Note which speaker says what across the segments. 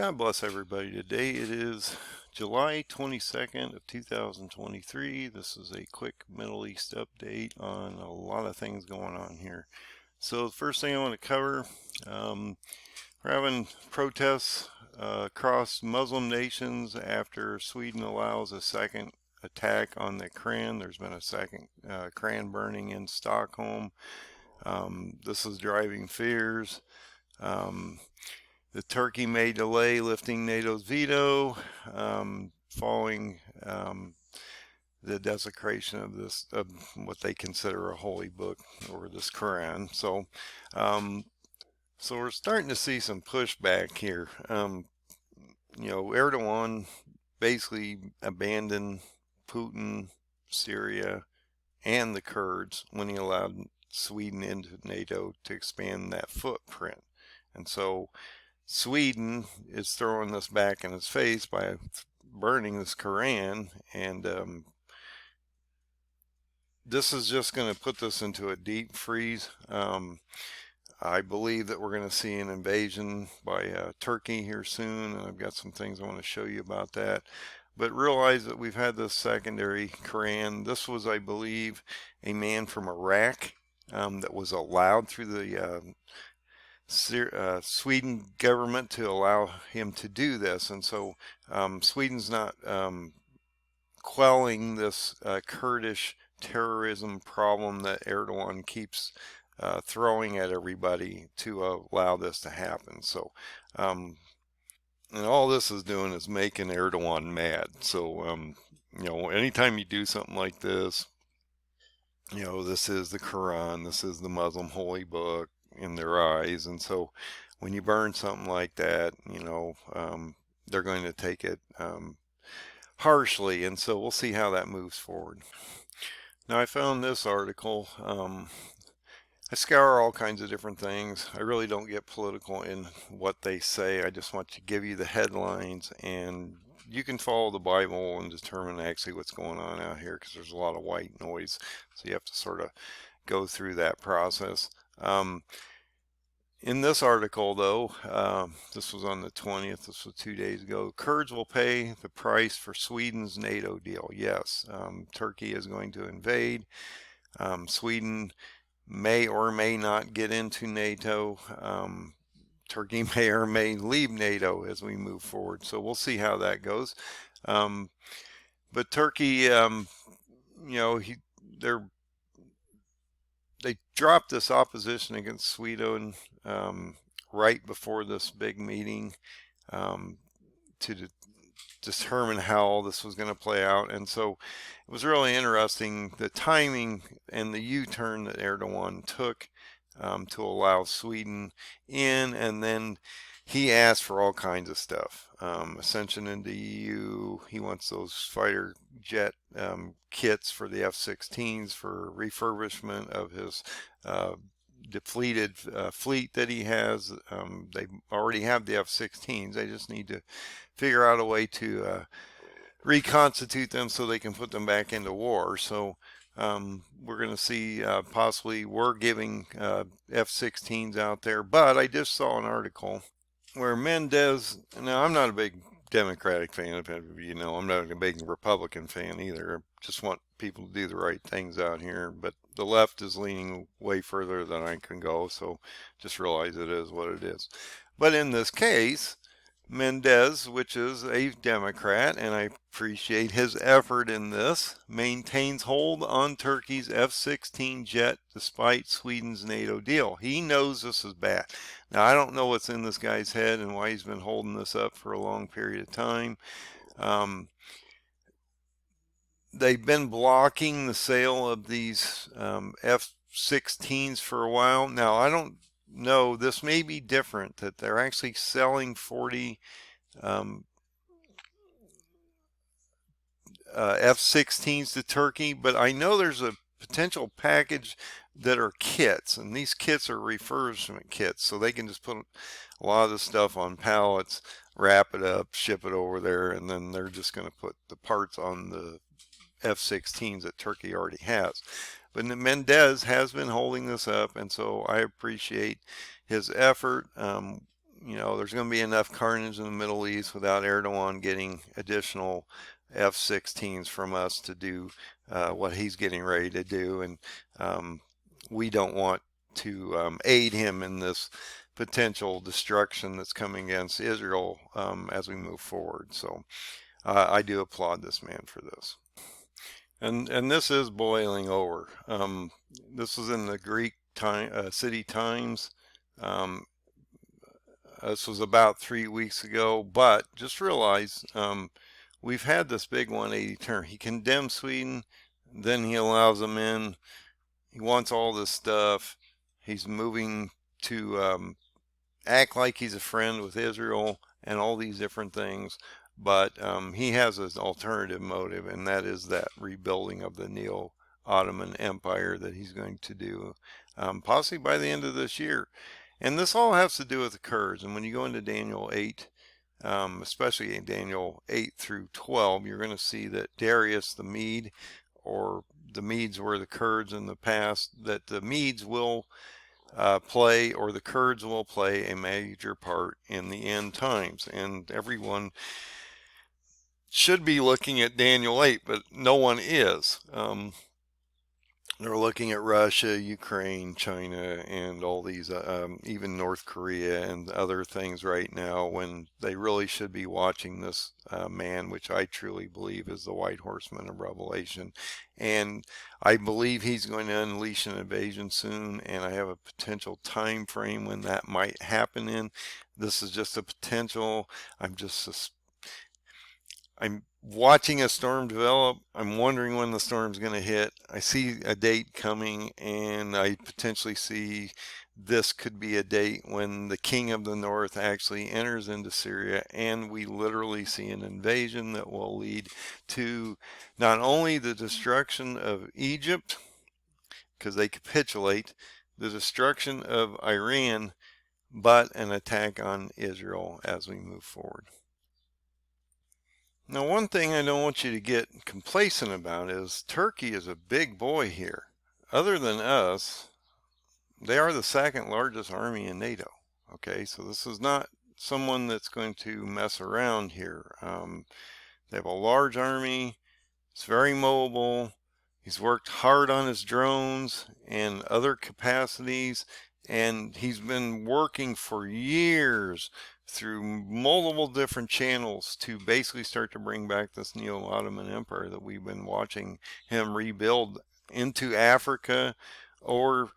Speaker 1: God bless everybody. Today it is July 22nd of 2023. This is a quick Middle East update on a lot of things going on here. So the first thing I want to cover, we're having protests across Muslim nations after Sweden allows a second attack on the Koran. There's been a second Koran burning in Stockholm. This is driving fears. The Turkey may delay lifting NATO's veto following the desecration of this, of what they consider a holy book, or this Quran. So we're starting to see some pushback here. Erdogan basically abandoned Putin, Syria, and the Kurds when he allowed Sweden into NATO to expand that footprint. And so Sweden is throwing this back in his face by burning this Koran, and this is just going to put this into a deep freeze. I believe that we're going to see an invasion by Turkey here soon, and I've got some things I want to show you about that. But realize that we've had this secondary Koran. This was, I believe, a man from Iraq that was allowed through the Sweden government to allow him to do this. And so Sweden's not quelling this Kurdish terrorism problem that Erdogan keeps throwing at everybody to allow this to happen. So and all this is doing is making Erdogan mad. So anytime you do something like this, this is the Quran, this is the Muslim holy book in their eyes, and so when you burn something like that, they're going to take it harshly, and so we'll see how that moves forward. Now, I found this article. I scour all kinds of different things. I really don't get political in what they say. I just want to give you the headlines, and you can follow the Bible and determine actually what's going on out here, because there's a lot of white noise, so you have to sort of go through that process. In this article, though, this was on the 20th, this was 2 days ago, Kurds will pay the price for Sweden's NATO deal. Yes, Turkey is going to invade. Sweden may or may not get into NATO. Turkey may or may leave NATO as we move forward. So we'll see how that goes. But Turkey, they dropped this opposition against Sweden right before this big meeting to determine how all this was going to play out. And so it was really interesting, the timing and the U-turn that Erdogan took to allow Sweden in, and then he asked for all kinds of stuff. Ascension into EU, he wants those fighter jet kits for the F-16s for refurbishment of his depleted fleet that he has. They already have the F-16s. They just need to figure out a way to reconstitute them so they can put them back into war. So we're going to see possibly we're giving F-16s out there. But I just saw an article where Mendez, now I'm not a big Democratic fan of him, I'm not a big Republican fan either. I just want people to do the right things out here, but the left is leaning way further than I can go, so just realize it is what it is. But in this case, Mendez, which is a Democrat, and I appreciate his effort in this, maintains hold on Turkey's F-16 jet despite Sweden's NATO deal. He knows this is bad. Now, I don't know what's in this guy's head and why he's been holding this up for a long period of time. They've been blocking the sale of these F-16s for a while. Now, I don't know, this may be different, that they're actually selling 40 F-16s to Turkey, but I know there's a potential package that are kits, and these kits are refurbishment kits, so they can just put a lot of the stuff on pallets, wrap it up, ship it over there, and then they're just going to put the parts on the F-16s that Turkey already has. But Mendez has been holding this up, and so I appreciate his effort. you know, there's going to be enough carnage in the Middle East without Erdogan getting additional F-16s from us to do what he's getting ready to do. And we don't want to aid him in this potential destruction that's coming against Israel as we move forward. So I do applaud this man for this. And this is boiling over. This was in the Greek City Times. Um, this was about 3 weeks ago, but just realize we've had this big 180 turn. He condemns Sweden, then he allows them in. He wants all this stuff. He's moving to act like he's a friend with Israel and all these different things. But he has an alternative motive, and that is that rebuilding of the Neo-Ottoman Empire that he's going to do, possibly by the end of this year. And this all has to do with the Kurds. And when you go into Daniel 8, especially in Daniel 8 through 12, you're going to see that Darius the Mede, or the Medes were the Kurds in the past, that the Medes will play, or the Kurds will play a major part in the end times. And everyone should be looking at Daniel 8, but no one is. They're looking at Russia, Ukraine, China, and all these, even North Korea and other things right now, when they really should be watching this man, which I truly believe is the white horseman of Revelation. And I believe he's going to unleash an invasion soon, and I have a potential time frame when that might happen in. This is just a potential. I'm watching a storm develop. I'm wondering when the storm's going to hit. I see a date coming, and I potentially see this could be a date when the king of the north actually enters into Syria, and we literally see an invasion that will lead to not only the destruction of Egypt, because they capitulate, the destruction of Iran, but an attack on Israel as we move forward. Now, one thing I don't want you to get complacent about is Turkey is a big boy here. Other than us, they are the second largest army in NATO. Okay, so this is not someone that's going to mess around here. They have a large army. It's very mobile. He's worked hard on his drones and other capacities, and he's been working for years through multiple different channels to basically start to bring back this Neo-Ottoman Empire that we've been watching him rebuild into Africa or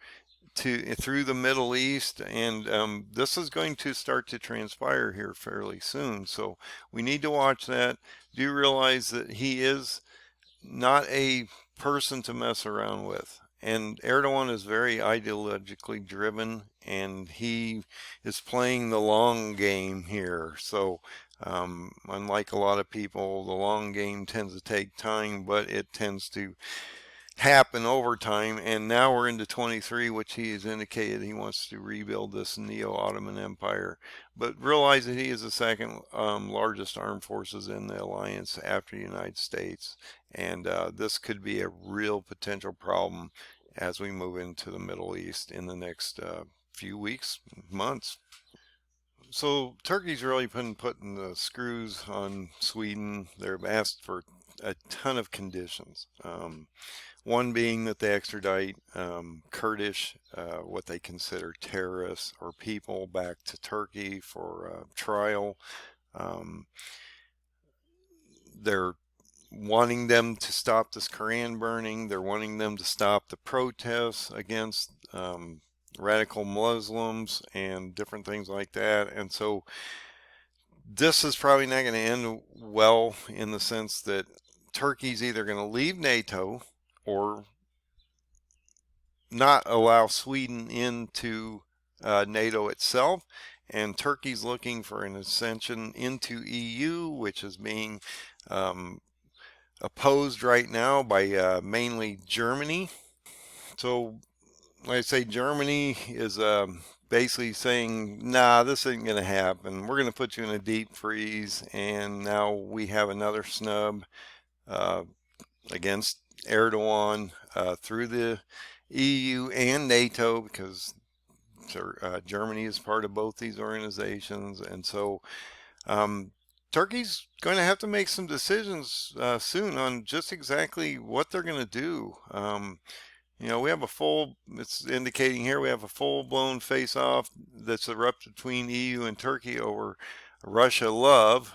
Speaker 1: through the Middle East. And this is going to start to transpire here fairly soon. So we need to watch that. Do realize that he is not a person to mess around with. And Erdogan is very ideologically driven, and he is playing the long game here. So unlike a lot of people, the long game tends to take time, but it tends to happen over time. And now we're into 23, which he has indicated he wants to rebuild this Neo-Ottoman Empire. But realize that he is the second largest armed forces in the alliance after the United States. And this could be a real potential problem as we move into the Middle East in the next few weeks, months. So Turkey's really been putting the screws on Sweden. They've asked for a ton of conditions. One being that they extradite Kurdish, what they consider terrorists or people, back to Turkey for trial. They're wanting them to stop this Koran burning. They're wanting them to stop the protests against radical Muslims and different things like that. And so this is probably not going to end well, in the sense that Turkey's either going to leave NATO or not allow Sweden into NATO itself. And Turkey's looking for an ascension into EU, which is being opposed right now by mainly Germany. So like I say, Germany is basically saying, nah, this isn't going to happen. We're going to put you in a deep freeze. And now we have another snub against Erdogan through the EU and NATO, because Germany is part of both these organizations, and so Turkey's going to have to make some decisions soon on just exactly what they're going to do. You know, we have a full, it's indicating here, we have a full-blown face-off that's erupted between EU and Turkey over Russia love.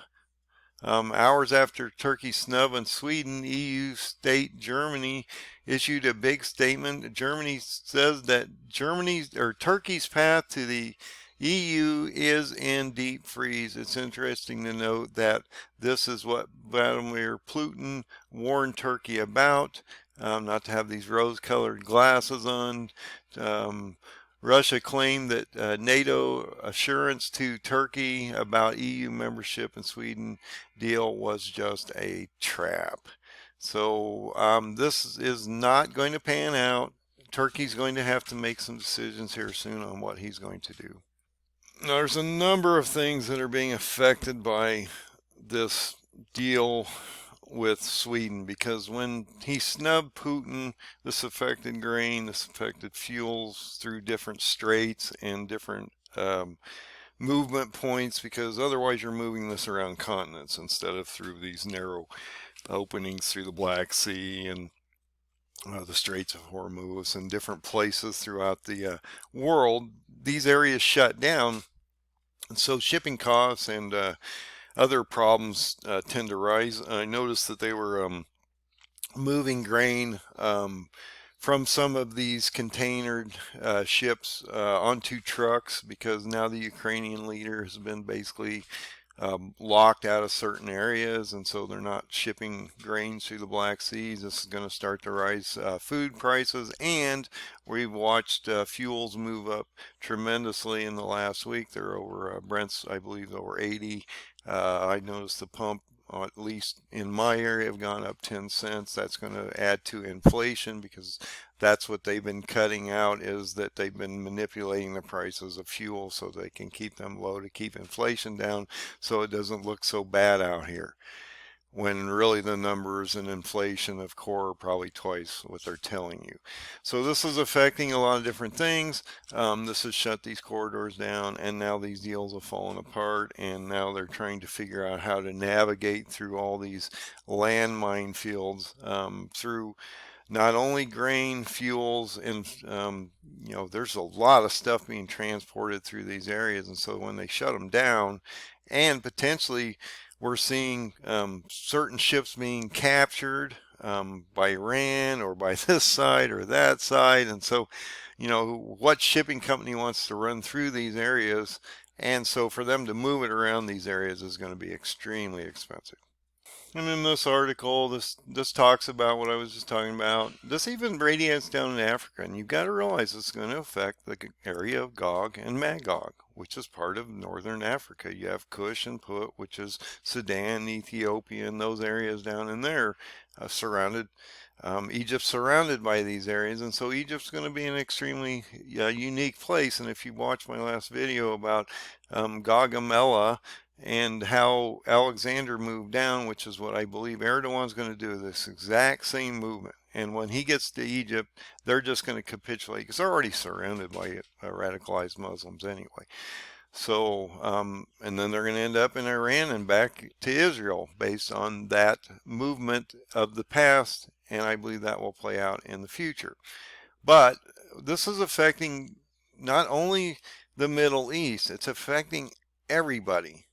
Speaker 1: Hours after Turkey snub and Sweden, EU state Germany issued a big statement. Germany says that Turkey's path to the EU is in deep freeze. It's interesting to note that this is what Vladimir Putin warned Turkey about, not to have these rose-colored glasses on. Russia claimed that NATO assurance to Turkey about EU membership and Sweden deal was just a trap. So this is not going to pan out. Turkey's going to have to make some decisions here soon on what he's going to do. Now, there's a number of things that are being affected by this deal with Sweden, because when he snubbed Putin, this affected grain, this affected fuels through different straits and different movement points, because otherwise you're moving this around continents instead of through these narrow openings through the Black Sea and the Straits of Hormuz and different places throughout the world. These areas shut down, and so shipping costs and other problems tend to rise. I noticed that they were moving grain from some of these containered ships onto trucks, because now the Ukrainian leader has been basically locked out of certain areas, and so they're not shipping grains through the Black Seas. This is going to start to rise food prices, and we've watched fuels move up tremendously in the last week. They're over Brent's, I believe, over 80. I noticed the pump, at least in my area, have gone up 10 cents. That's going to add to inflation, because that's what they've been cutting out, is that they've been manipulating the prices of fuel so they can keep them low to keep inflation down, so it doesn't look so bad out here, when really the numbers and inflation of core are probably twice what they're telling you. So this is affecting a lot of different things. This has shut these corridors down, and now these deals have fallen apart, and now they're trying to figure out how to navigate through all these landmine fields, through not only grain, fuels, and you know, there's a lot of stuff being transported through these areas, and so when they shut them down, and potentially we're seeing certain ships being captured by Iran or by this side or that side, and so, you know, what shipping company wants to run through these areas? And so for them to move it around these areas is going to be extremely expensive. And in this article, this talks about what I was just talking about. This even radiates down in Africa, and you've got to realize it's going to affect the area of Gog and Magog, which is part of northern Africa. You have Kush and Put, which is Sudan, Ethiopia, and those areas down in there, surrounded. Egypt's surrounded by these areas, and so Egypt's going to be an extremely unique place. And if you watch my last video about Gaugamela, and how Alexander moved down, which is what I believe Erdogan's going to do, this exact same movement. And when he gets to Egypt, they're just going to capitulate, because they're already surrounded by radicalized Muslims anyway. So, and then they're going to end up in Iran and back to Israel based on that movement of the past, and I believe that will play out in the future. But this is affecting not only the Middle East, it's affecting everybody.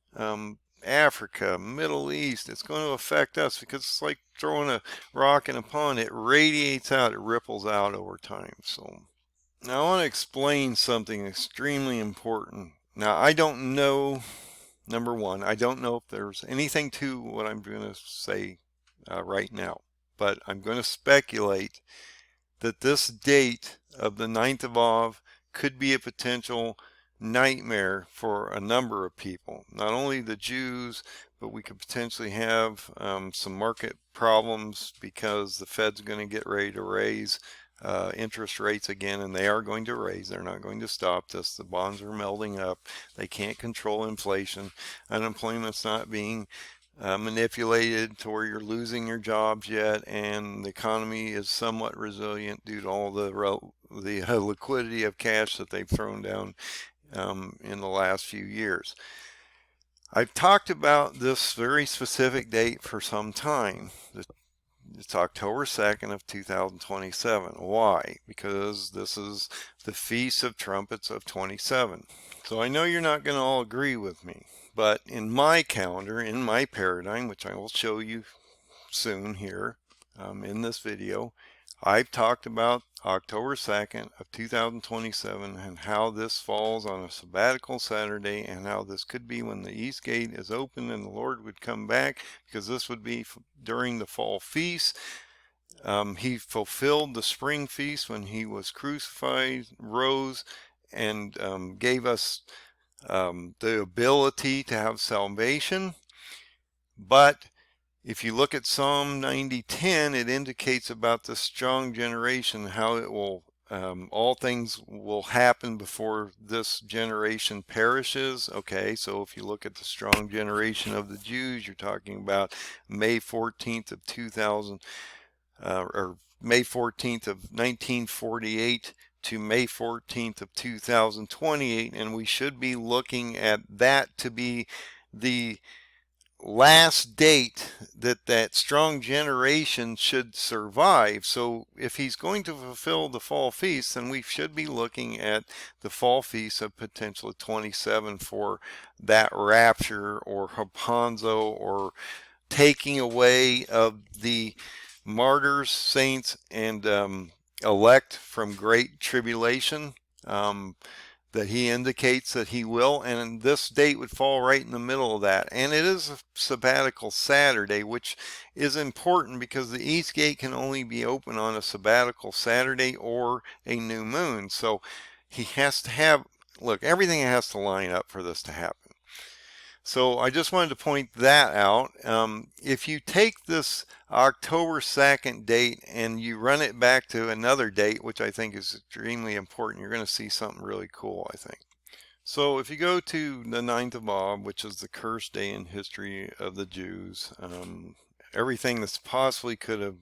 Speaker 1: Africa, Middle East, it's going to affect us, because it's like throwing a rock in a pond. It radiates out, it ripples out over time. So now I want to explain something extremely important. Now, I don't know, number one, I don't know if there's anything to what I'm going to say right now, but I'm going to speculate that this date of the 9th of Av could be a potential nightmare for a number of people, not only the Jews, but we could potentially have some market problems, because the Fed's going to get ready to raise interest rates again, and they are going to raise. They're not going to stop this. The bonds are melting up. They can't control inflation. Unemployment's not being manipulated to where you're losing your jobs yet, and the economy is somewhat resilient due to all the liquidity of cash that they've thrown down in the last few years. I've talked about this very specific date for some time. It's October 2nd of 2027. Why? Because this is the Feast of Trumpets of 27. So I know you're not going to all agree with me, but in my calendar, in my paradigm, which I will show you soon here in this video, I've talked about October 2nd of 2027 and how this falls on a sabbatical Saturday, and how this could be when the East Gate is open and the Lord would come back, because this would be during the fall feast. He fulfilled the spring feast when he was crucified, rose, and gave us the ability to have salvation. But if you look at Psalm 90:10, it indicates about the strong generation, how it will, all things will happen before this generation perishes. Okay, so if you look at the strong generation of the Jews, you're talking about May 14th of 2000, or May 14th of 1948 to May 14th of 2028, and we should be looking at that to be the last date that strong generation should survive. So if he's going to fulfill the fall feast, then we should be looking at the fall feast of potentially 27 for that rapture or harpazo, or taking away of the martyrs, saints, and elect from great tribulation. That he indicates that he will, and this date would fall right in the middle of that. And it is a sabbatical Saturday, which is important because the East Gate can only be open on a sabbatical Saturday or a new moon. So he has to have, look, everything has to line up for this to happen. So I just wanted to point that out. If you take this October 2nd date and you run it back to another date, which I think is extremely important, you're going to see something really cool, I think. So if you go to the 9th of Ab, which is the cursed day in history of the Jews, everything that's possibly could have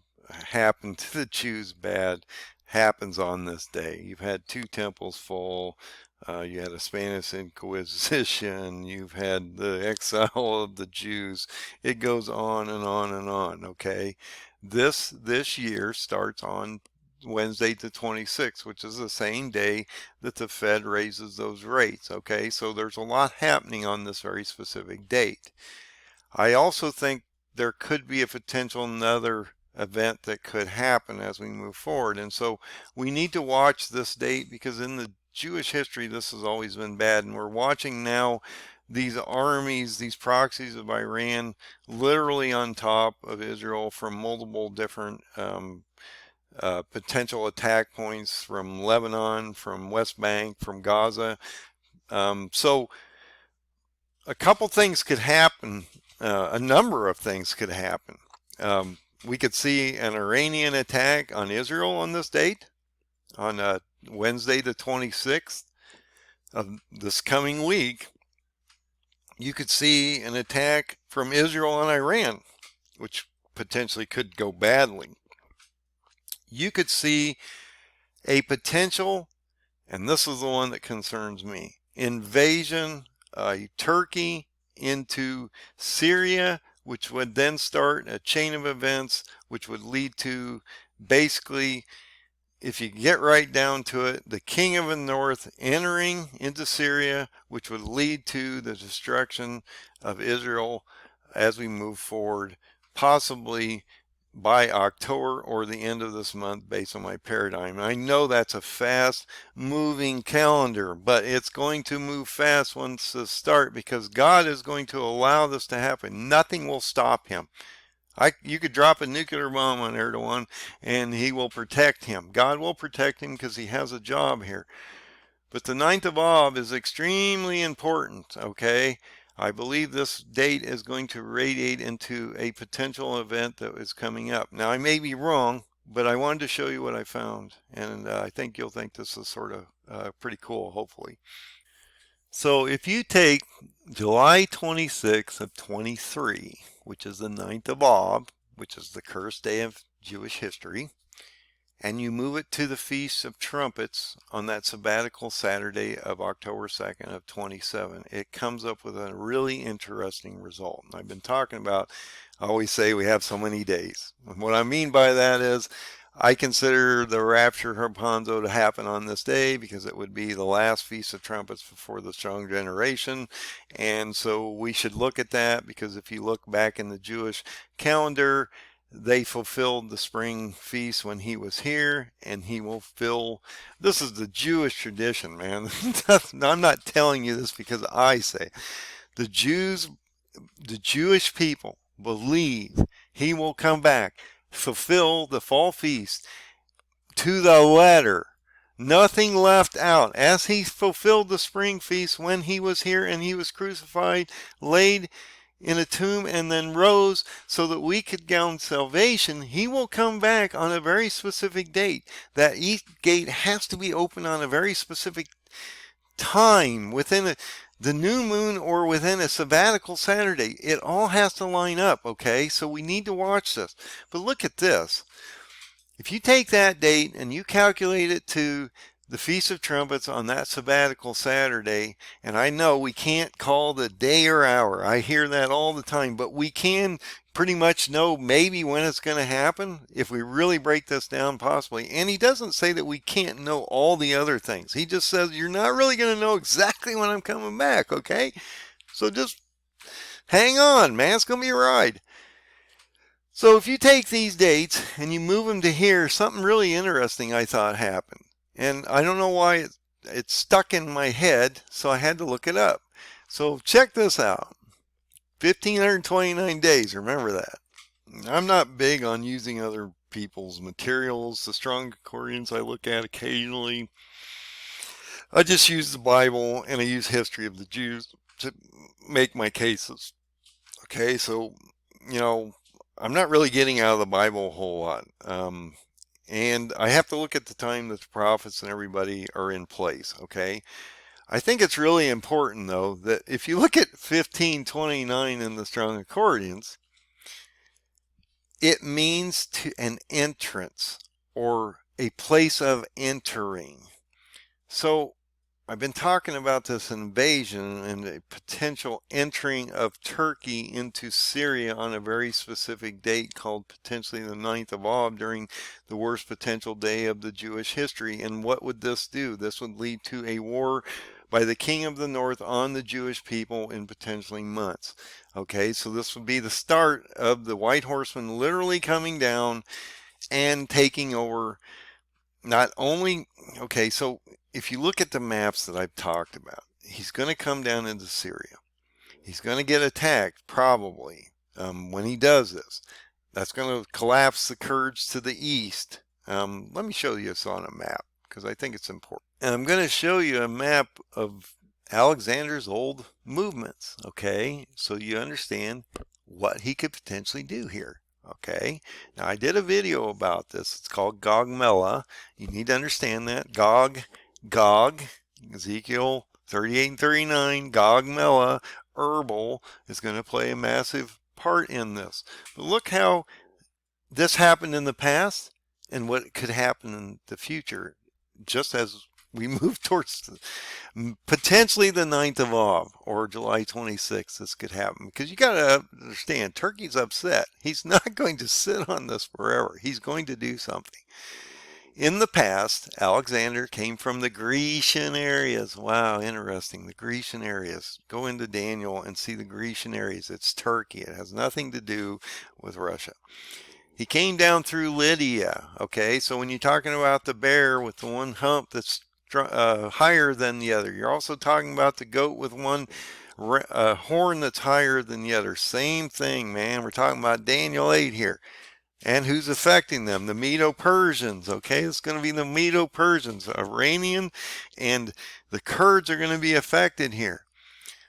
Speaker 1: happened to the Jews bad happens on this day. You've had 2 temples fall. You had a Spanish Inquisition. You've had the exile of the Jews. It goes on and on and on. Okay, this year starts on Wednesday the 26th, which is the same day that the Fed raises those rates. Okay, so there's a lot happening on this very specific date. I also think there could be a potential another event that could happen as we move forward, and so we need to watch this date, because in the Jewish history this has always been bad, and we're watching now these armies, these proxies of Iran, literally on top of Israel from multiple different potential attack points, from Lebanon, from West Bank, from Gaza. So a couple things could happen. A number of things could happen. We could see an Iranian attack on Israel on this date, on Wednesday the 26th of this coming week. You could see an attack from Israel on Iran, which potentially could go badly. You could see a potential, and this is the one that concerns me, invasion Turkey into Syria, which would then start a chain of events which would lead to, basically, if you get right down to it, the king of the north entering into Syria, which would lead to the destruction of Israel as we move forward, possibly by October or the end of this month, based on my paradigm. I know that's a fast moving calendar, but it's going to move fast once this starts, because God is going to allow this to happen. Nothing will stop him. You could drop a nuclear bomb on Erdogan and he will protect him. God will protect him because he has a job here. But the 9th of Av is extremely important, okay? I believe this date is going to radiate into a potential event that is coming up. Now, I may be wrong, but I wanted to show you what I found, and I think you'll think this is sort of pretty cool, hopefully. So if you take July 26th of 23, which is the 9th of Av, which is the cursed day of Jewish history, and you move it to the Feast of Trumpets on that sabbatical Saturday of October 2nd of 27, it comes up with a really interesting result. And I've been talking about, I always say we have so many days. And what I mean by that is I consider the rapture harpazo to happen on this day because it would be the last Feast of Trumpets before the strong generation. And so we should look at that, because if you look back in the Jewish calendar, they fulfilled the spring feast when he was here, and he will fill. This is the Jewish tradition, man. I'm not telling you this because I say. The Jews, the Jewish people believe he will come back, fulfill the fall feast to the letter. Nothing left out. As he fulfilled the spring feast when he was here and he was crucified, laid in a tomb, and then rose so that we could gain salvation, he will come back on a very specific date. That east gate has to be open on a very specific time, within the new moon or within a sabbatical Saturday. It all has to line up, okay? So we need to watch this. But look at this. If you take that date and you calculate it to the Feast of Trumpets on that sabbatical Saturday, and I know we can't call the day or hour. I hear that all the time, but we can pretty much know maybe when it's going to happen if we really break this down, possibly. And he doesn't say that we can't know all the other things. He just says you're not really going to know exactly when I'm coming back, okay? So just hang on, man. It's going to be a ride. So if you take these dates and you move them to here, something really interesting I thought happened. And I don't know why it stuck in my head, so I had to look it up. So check this out. 1,529 days, remember that. I'm not big on using other people's materials. The strong concordance I look at occasionally. I just use the Bible and I use history of the Jews to make my cases. Okay, so, you know, I'm not really getting out of the Bible a whole lot. And I have to look at the time that the prophets and everybody are in place, okay? I think it's really important, though, that if you look at 1529 in the Strong Concordance, it means to an entrance or a place of entering. So I've been talking about this invasion and a potential entering of Turkey into Syria on a very specific date called potentially the 9th of Av, during the worst potential day of the Jewish history. And what would this do? This would lead to a war by the king of the north on the Jewish people in potentially months. Okay, so this would be the start of the white horseman literally coming down and taking over. Not only, okay, so if you look at the maps that I've talked about, he's going to come down into Syria. He's going to get attacked, probably, when he does this. That's going to collapse the Kurds to the east. Let me show you this on a map, because I think it's important. And I'm going to show you a map of Alexander's old movements, okay, so you understand what he could potentially do here. Okay, now I did a video about this. It's called Gog-Mela. You need to understand that. Gog, Ezekiel 38 and 39, Gog-Mela, Herbal is going to play a massive part in this. But look how this happened in the past and what could happen in the future, just as we move towards potentially the 9th of Av or July 26th. This could happen, because you got to understand, Turkey's upset. He's not going to sit on this forever. He's going to do something. In the past, Alexander came from the Grecian areas. Wow, interesting. The Grecian areas. Go into Daniel and see the Grecian areas. It's Turkey. It has nothing to do with Russia. He came down through Lydia. Okay, so when you're talking about the bear with the one hump that's higher than the other, you're also talking about the goat with one horn that's higher than the other. Same thing, man. We're talking about Daniel 8 here. And who's affecting them? The Medo-Persians, okay? It's going to be the Medo-Persians, Iranian, and the Kurds are going to be affected here.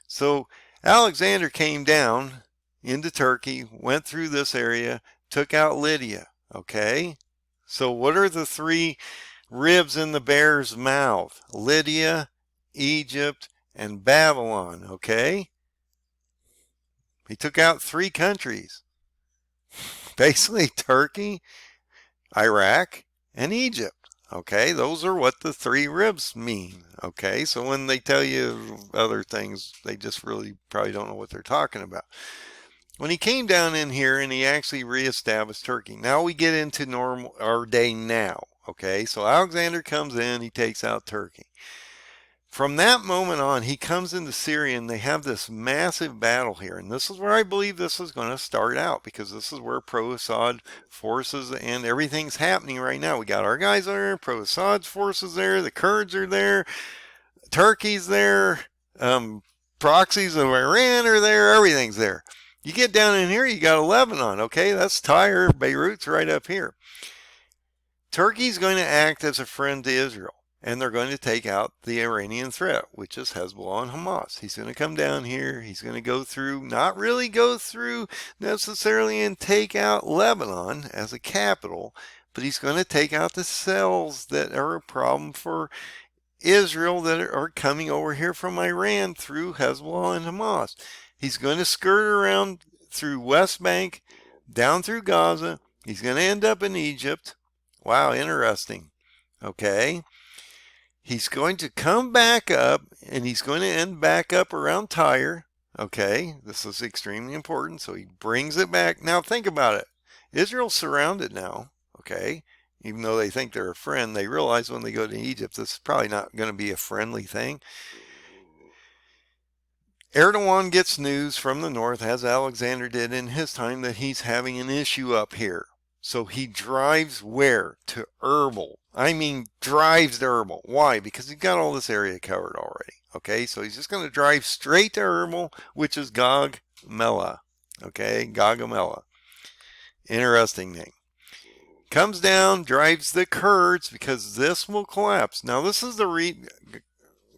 Speaker 1: So Alexander came down into Turkey, went through this area, took out Lydia, okay? So what are the three ribs in the bear's mouth? Lydia, Egypt, and Babylon, okay? He took out 3 countries, basically Turkey, Iraq, and Egypt. Okay, those are what the 3 ribs mean. Okay, so when they tell you other things, they just really probably don't know what they're talking about. When he came down in here and he actually reestablished Turkey. Now we get into normal our day now. Okay, so Alexander comes in, he takes out Turkey. From that moment on, he comes into Syria and they have this massive battle here. And this is where I believe this is going to start out, because this is where pro-Assad forces and everything's happening right now. We got our guys there, pro-Assad's forces there, the Kurds are there, Turkey's there, proxies of Iran are there, everything's there. You get down in here, you got Lebanon, okay? That's Tyre, Beirut's right up here. Turkey's going to act as a friend to Israel, and they're going to take out the Iranian threat, which is Hezbollah and Hamas. He's going to come down here. He's going to go through, not really go through necessarily and take out Lebanon as a capital, but he's going to take out the cells that are a problem for Israel that are coming over here from Iran through Hezbollah and Hamas. He's going to skirt around through West Bank, down through Gaza. He's going to end up in Egypt. Wow, interesting. Okay. He's going to come back up, and he's going to end back up around Tyre. Okay, this is extremely important. So he brings it back. Now think about it. Israel's surrounded now. Okay. Even though they think they're a friend, they realize when they go to Egypt, this is probably not going to be a friendly thing. Erdogan gets news from the north, as Alexander did in his time, that he's having an issue up here. So he drives where? To Erbil. I mean, drives to Erbil. Why? Because he's got all this area covered already. Okay, so he's just going to drive straight to Erbil, which is Gaugamela. Okay, Gaugamela. Interesting name. Comes down, drives the Kurds, because this will collapse. Now, this is the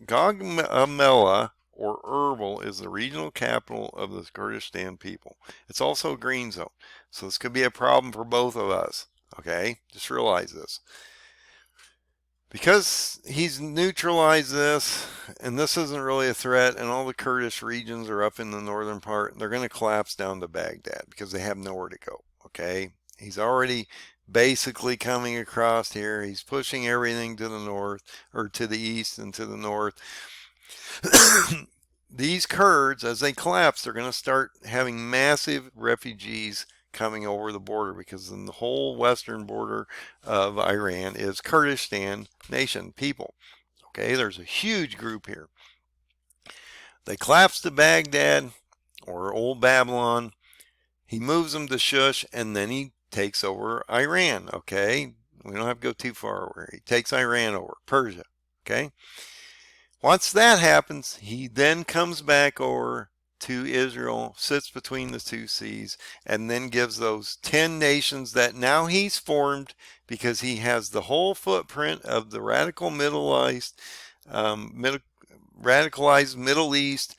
Speaker 1: Gaugamela, or Erbil, is the regional capital of the Kurdistan people. It's also a green zone. So this could be a problem for both of us. Okay, just realize this. Because he's neutralized this, and this isn't really a threat, and all the Kurdish regions are up in the northern part, they're going to collapse down to Baghdad because they have nowhere to go. Okay, he's already basically coming across here. He's pushing everything to the north, or to the east and to the north. These Kurds, as they collapse, they're going to start having massive refugees coming over the border, because in the whole western border of Iran is Kurdistan nation people. Okay, there's a huge group here. They collapse to Baghdad, or old Babylon. He moves them to Shush, and then he takes over Iran. Okay, we don't have to go too far over. He takes Iran over, Persia. Okay. Once that happens, he then comes back over to Israel, sits between the 2 seas, and then gives those 10 nations that now he's formed, because he has the whole footprint of the radicalized Middle East,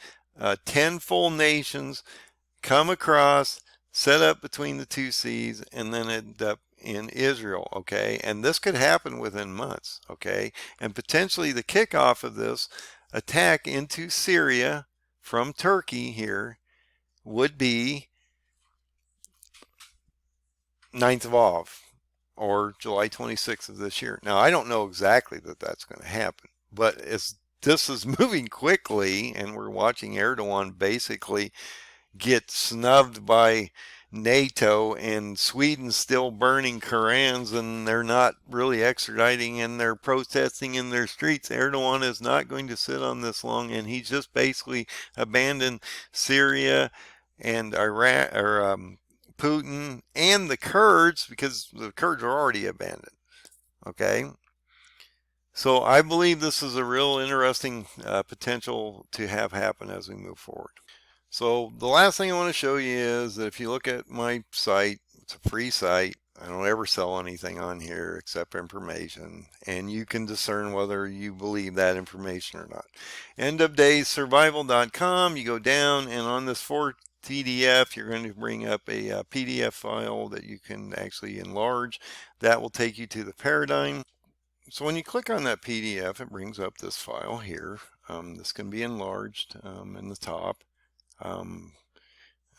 Speaker 1: 10 full nations come across, set up between the 2 seas, and then end up in Israel. Okay, and this could happen within months. Okay, and potentially the kickoff of this attack into Syria from Turkey here would be 9th of Av, or July 26th of this year. Now, I don't know exactly that that's going to happen, but this is moving quickly, and we're watching Erdogan basically get snubbed by NATO, and Sweden's still burning Korans, and they're not really extraditing, and they're protesting in their streets. Erdogan is not going to sit on this long, and he's just basically abandoned Syria and Iraq, or Putin and the Kurds, because the Kurds are already abandoned. Okay, so I believe this is a real interesting potential to have happen as we move forward. So the last thing I want to show you is that if you look at my site, it's a free site. I don't ever sell anything on here except information, and you can discern whether you believe that information or not. endofdayssurvival.com, you go down, and on this PDF, you're going to bring up a PDF file that you can actually enlarge. That will take you to the paradigm. So when you click on that PDF, it brings up this file here. This can be enlarged in the top.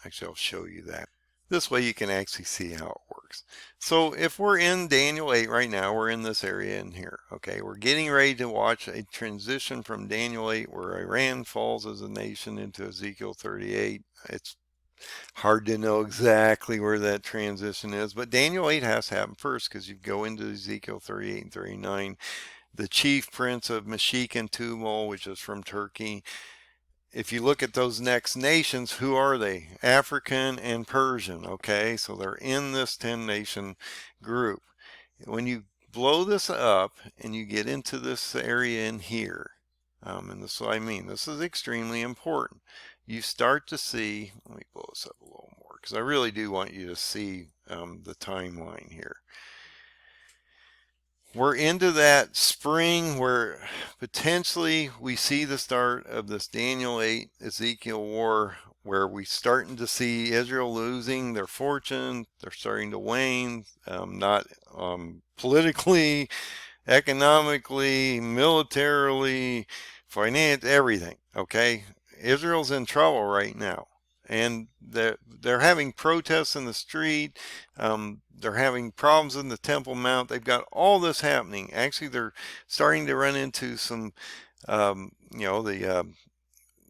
Speaker 1: Actually, I'll show you that. This way you can actually see how it works. So if we're in Daniel 8 right now, we're in this area in here. Okay, we're getting ready to watch a transition from Daniel 8 where Iran falls as a nation into Ezekiel 38. It's hard to know exactly where that transition is, but Daniel 8 has to happen first because you go into Ezekiel 38 and 39. The chief prince of Meshech and Tubal, which is from Turkey. If you look at those next nations, who are they? African and Persian, okay? So they're in this 10 nation group. When you blow this up and you get into this area in here, and this is what I mean, this is extremely important. You start to see, let me blow this up a little more because I really do want you to see the timeline here. We're into that spring where potentially we see the start of this Daniel 8 Ezekiel war, where we're starting to see Israel losing their fortune. They're starting to wane, not politically, economically, militarily, financially, everything. Okay, Israel's in trouble right now, and they're having protests in the street. They're having problems in the Temple Mount. They've got all this happening. Actually, they're starting to run into some, the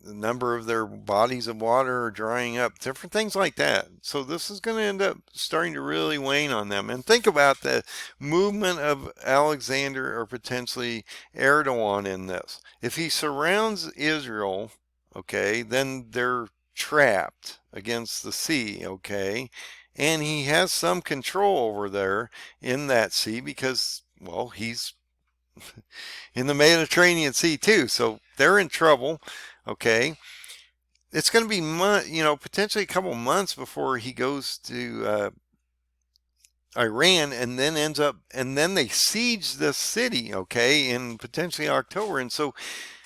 Speaker 1: number of their bodies of water are drying up, different things like that. So this is going to end up starting to really wane on them. And think about the movement of Alexander or potentially Erdogan in this. If he surrounds Israel, okay, then they're trapped against the sea, okay, and he has some control over there in that sea because, well, he's in the Mediterranean Sea too, so they're in trouble. Okay, it's going to be potentially a couple months before he goes to Iran, and then they siege this city. Okay, in potentially October, and so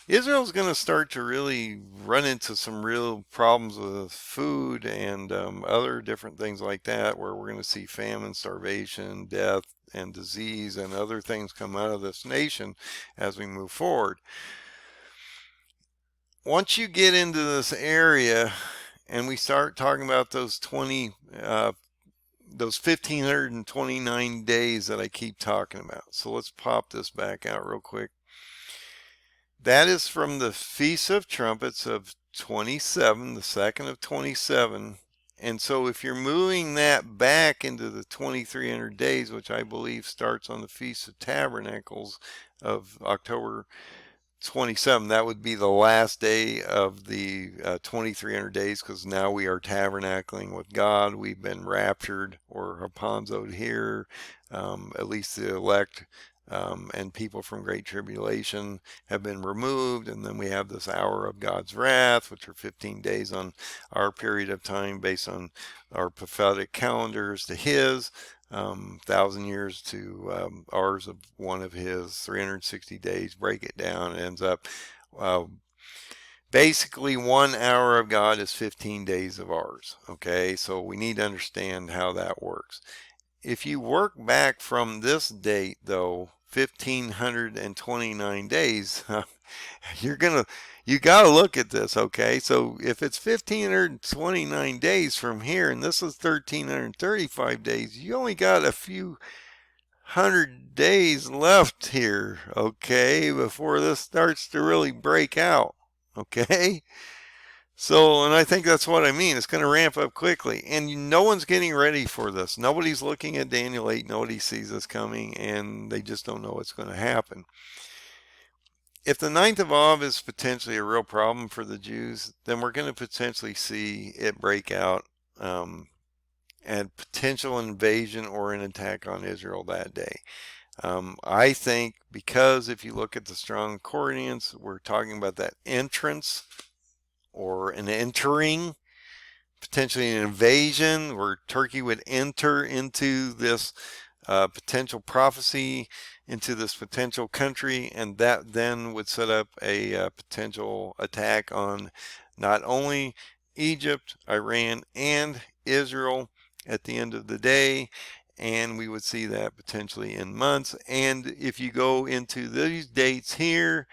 Speaker 1: Israel's going to start to really run into some real problems with food and other different things like that, where we're going to see famine, starvation, death, and disease, and other things come out of this nation as we move forward. Once you get into this area and we start talking about those 1529 days that I keep talking about. So let's pop this back out real quick. That is from the Feast of Trumpets of 27, the second of 27. And so if you're moving that back into the 2300 days, which I believe starts on the Feast of Tabernacles of October 27, that would be the last day of the 2300 days, because now we are tabernacling with God. We've been raptured or hapanzoed here, at least the elect and people from Great Tribulation have been removed, and then we have this hour of God's wrath, which are 15 days on our period of time based on our prophetic calendars to his. 1,000 years to ours of one of his, 360 days, break it down, it ends up basically 1 hour of God is 15 days of ours. Okay, so we need to understand how that works. If you work back from this date, though, 1529 days, you got to look at this, okay? So if it's 1529 days from here, and this is 1335 days, you only got a few hundred days left here, okay, before this starts to really break out, okay? So, and I think that's what I mean. It's going to ramp up quickly, and no one's getting ready for this. Nobody's looking at Daniel 8. Nobody sees this coming, and they just don't know what's going to happen. If the 9th of Av is potentially a real problem for the Jews, then we're going to potentially see it break out and potential invasion or an attack on Israel that day. I think because if you look at the strong concordance, we're talking about that entrance or an entering, potentially an invasion where Turkey would enter into this potential prophecy, into this potential country, and that then would set up a potential attack on not only Egypt, Iran, and Israel at the end of the day. And we would see that potentially in months. And if you go into these dates here,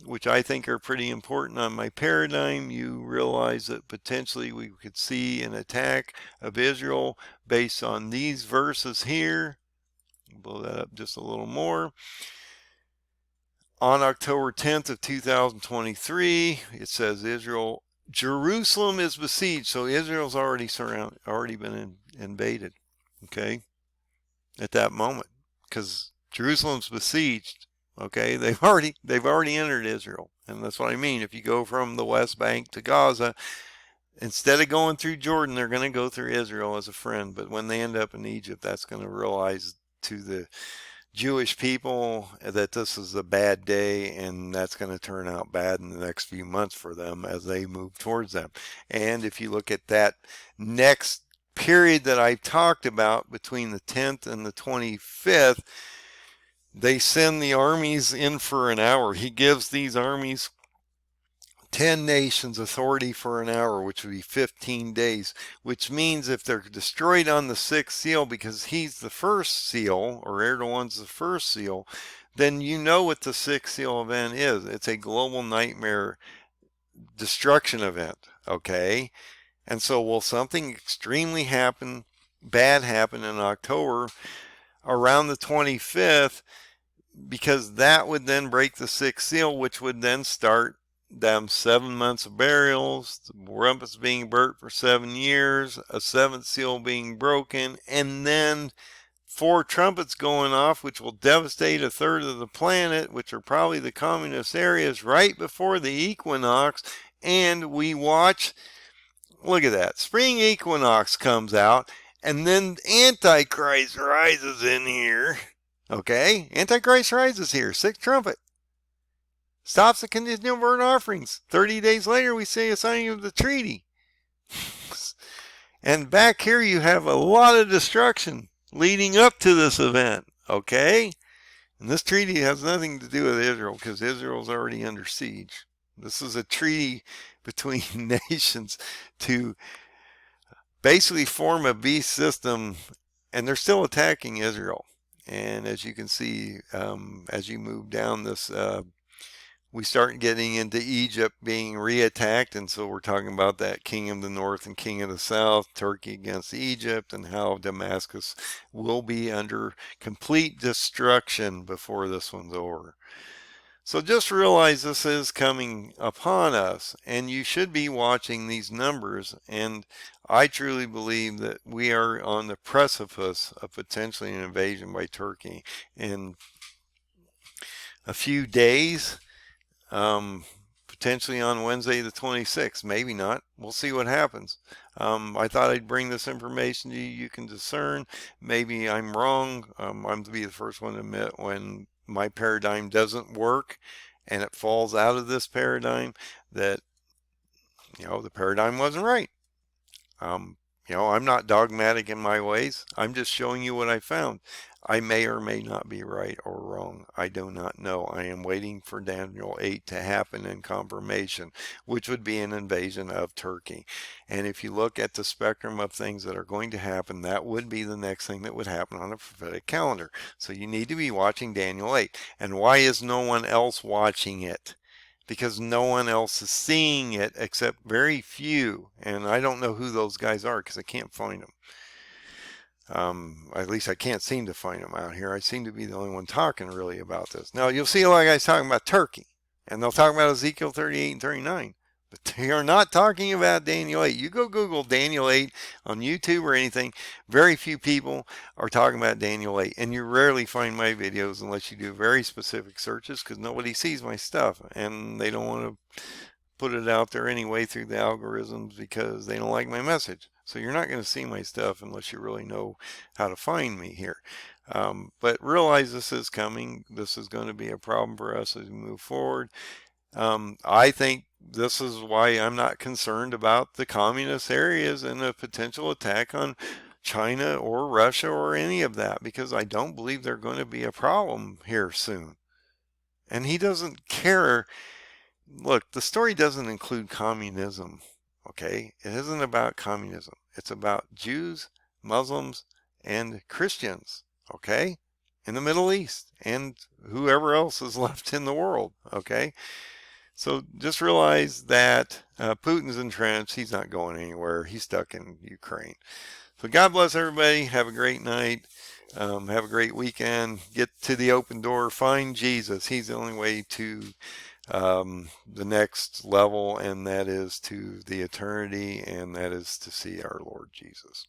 Speaker 1: which I think are pretty important on my paradigm, you realize that potentially we could see an attack of Israel based on these verses here. Blow that up just a little more. On October 10th of 2023, it says Jerusalem is besieged. So Israel's already been invaded, okay, at that moment, because Jerusalem's besieged. Okay, they've already entered Israel, and that's what I mean. If you go from the West Bank to Gaza, instead of going through Jordan, they're going to go through Israel as a friend. But when they end up in Egypt, that's going to realize to the Jewish people that this is a bad day, and that's going to turn out bad in the next few months for them as they move towards them. And if you look at that next period that I talked about between the 10th and the 25th, they send the armies in for an hour. He gives these armies 10 nations authority for an hour, which would be 15 days, which means if they're destroyed on the sixth seal, because he's the first seal, or Erdogan's the first seal, then you know what the sixth seal event is. It's a global nightmare destruction event, okay? And so will something extremely bad happen in October around the 25th, because that would then break the sixth seal, which would then start them 7 months of burials, the rumpus being burnt for 7 years, a seventh seal being broken, and then 4 trumpets going off, which will devastate a third of the planet, which are probably the communist areas, right before the equinox. And we watch, look at that, spring equinox comes out, and then Antichrist rises in here. Okay, Antichrist rises here, 6th trumpet. Stops the conditional burnt offerings. 30 days later, we see a signing of the treaty. And back here, you have a lot of destruction leading up to this event. Okay? And this treaty has nothing to do with Israel, because Israel's already under siege. This is a treaty between nations to basically form a beast system, and they're still attacking Israel. And as you can see, as you move down this, we start getting into Egypt being reattacked, and so we're talking about that king of the north and king of the south, Turkey against Egypt, and how Damascus will be under complete destruction before this one's over. So just realize this is coming upon us, and you should be watching these numbers. And I truly believe that we are on the precipice of potentially an invasion by Turkey in a few days. Potentially on Wednesday the 26th, maybe not. We'll see what happens. I thought I'd bring this information to you. You can discern. Maybe I'm wrong. I'm to be the first one to admit when my paradigm doesn't work and it falls out of this paradigm, that, the paradigm wasn't right. I'm not dogmatic in my ways. I'm just showing you what I found. I may or may not be right or wrong. I do not know. I am waiting for Daniel 8 to happen in confirmation, which would be an invasion of Turkey. And if you look at the spectrum of things that are going to happen, that would be the next thing that would happen on the prophetic calendar. So you need to be watching Daniel 8. And why is no one else watching it? Because no one else is seeing it except very few. And I don't know who those guys are because I can't find them. At least I can't seem to find them out here. I seem to be the only one talking really about this. Now, you'll see a lot of guys talking about Turkey, and they'll talk about Ezekiel 38 and 39, but they are not talking about Daniel 8. You go Google Daniel 8 on YouTube or anything, very few people are talking about Daniel 8, and you rarely find my videos unless you do very specific searches, because nobody sees my stuff, and they don't want to put it out there anyway through the algorithms because they don't like my message. So you're not going to see my stuff unless you really know how to find me here. But realize this is coming. This is going to be a problem for us as we move forward. I think this is why I'm not concerned about the communist areas and a potential attack on China or Russia or any of that, because I don't believe they're going to be a problem here soon. And he doesn't care. Look, the story doesn't include communism. Okay, it isn't about communism. It's about Jews, Muslims, and Christians. Okay, in the Middle East and whoever else is left in the world. Okay. So just realize that Putin's entrenched. He's not going anywhere. He's stuck in Ukraine. So God bless everybody. Have a great night. Have a great weekend. Get to the open door. Find Jesus. He's the only way to the next level, and that is to the eternity, and that is to see our Lord Jesus.